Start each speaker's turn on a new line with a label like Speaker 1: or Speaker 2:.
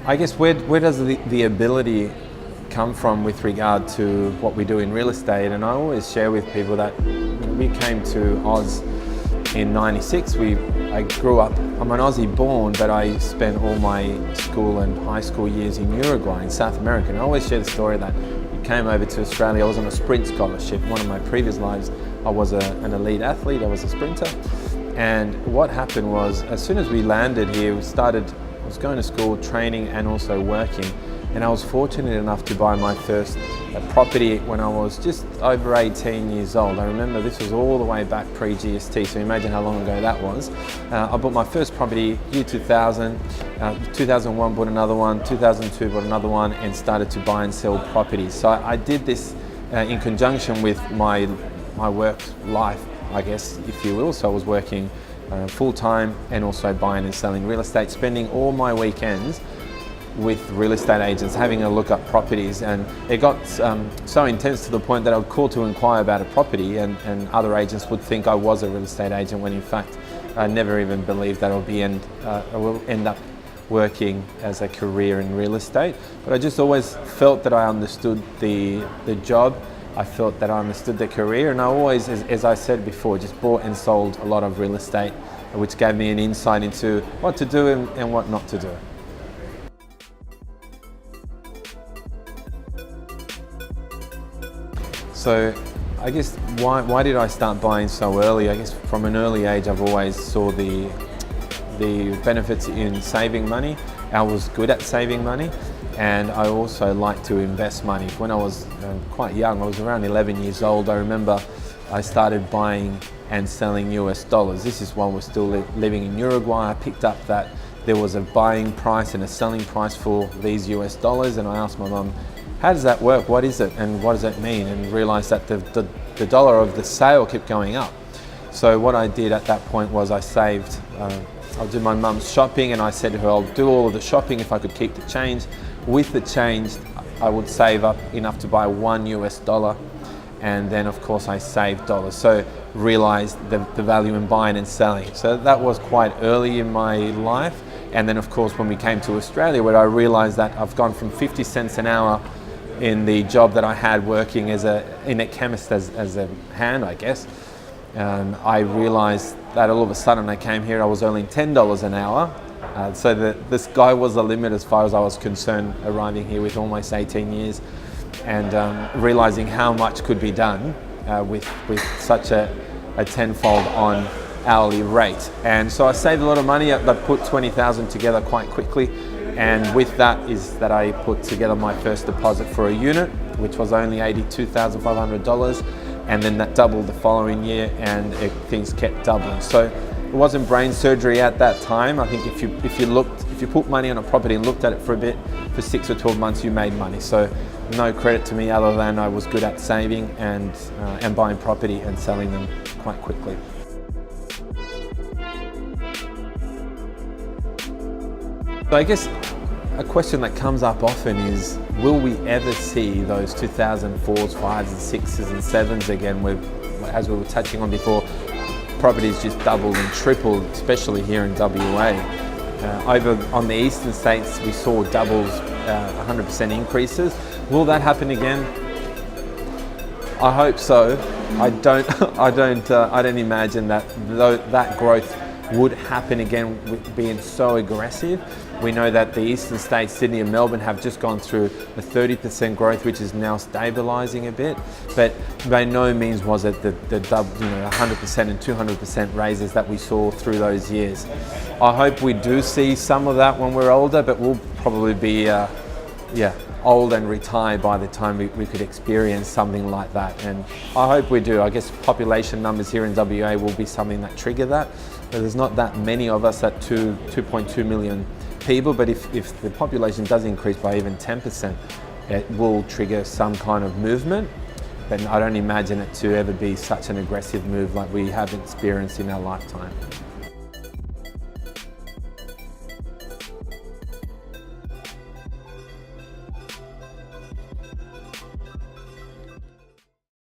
Speaker 1: I guess where does the ability come from with regard to what we do in real estate? And I always share with people that we came to Oz in '96. I grew up, I'm an Aussie born, but I spent all my school and high school years in Uruguay, in South America. And I always share the story that we came over to Australia. I was on a sprint scholarship. One of my previous lives, I was an elite athlete, I was a sprinter. And what happened was, as soon as we landed here, I was going to school, training and also working. And I was fortunate enough to buy my first property when I was just over 18 years old. I remember this was all the way back pre-GST, so imagine how long ago that was. I bought my first property year 2000, 2001 bought another one, 2002 bought another one, and started to buy and sell properties. So I did this in conjunction with my work life, I guess, if you will. So I was working full-time and also buying and selling real estate, spending all my weekends with real estate agents, having a look at properties. And it got so intense to the point that I would call to inquire about a property, and other agents would think I was a real estate agent, when in fact I never even believed that I will end up working as a career in real estate. But I just always felt that I understood the job. I felt that I understood the career, and I always, as I said before, just bought and sold a lot of real estate, which gave me an insight into what to do and what not to do. So I guess why did I start buying so early? I guess from an early age I've always saw the benefits in saving money. I was good at saving money, and I also like to invest money. When I was quite young, I was around 11 years old, I remember I started buying and selling US dollars. This is while we're still living in Uruguay. I picked up that there was a buying price and a selling price for these US dollars, and I asked my mum, how does that work? What is it and what does that mean? And realised that the dollar of the sale kept going up. So what I did at that point was I saved, I'll do my mum's shopping, and I said to her, I'll do all of the shopping if I could keep the change. With the change, I would save up enough to buy $1 US, and then of course I saved dollars. So realised the value in buying and selling. So that was quite early in my life. And then of course when we came to Australia, where I realised that I've gone from 50 cents an hour in the job that I had working in a chemist as a hand, I guess. I realised that all of a sudden I came here, I was earning $10 an hour. So the sky was the limit as far as I was concerned, arriving here with almost 18 years and realising how much could be done with such a tenfold on hourly rate. And so I saved a lot of money. I put 20,000 together quite quickly. And with that is that I put together my first deposit for a unit, which was only $82,500, and then that doubled the following year, and things kept doubling. So it wasn't brain surgery at that time. I think if you put money on a property and looked at it for a bit, for 6 or 12 months, you made money. So no credit to me other than I was good at saving and buying property and selling them quite quickly. So I guess a question that comes up often is, will we ever see those 2004s, 5s and 6s and 7s again? As we were touching on before, properties just doubled and tripled, especially here in WA. Over on the eastern states, we saw doubles, 100% increases. Will that happen again? I hope so. I don't imagine that growth would happen again with being so aggressive. We know that the eastern states, Sydney and Melbourne, have just gone through a 30% growth, which is now stabilising a bit. But by no means was it the 100% and 200% raises that we saw through those years. I hope we do see some of that when we're older, but we'll probably be old and retired by the time we could experience something like that. And I hope we do. I guess population numbers here in WA will be something that trigger that. But there's not that many of us at 2.2 million people, but if the population does increase by even 10%, it will trigger some kind of movement. But I don't imagine it to ever be such an aggressive move like we have experienced in our lifetime.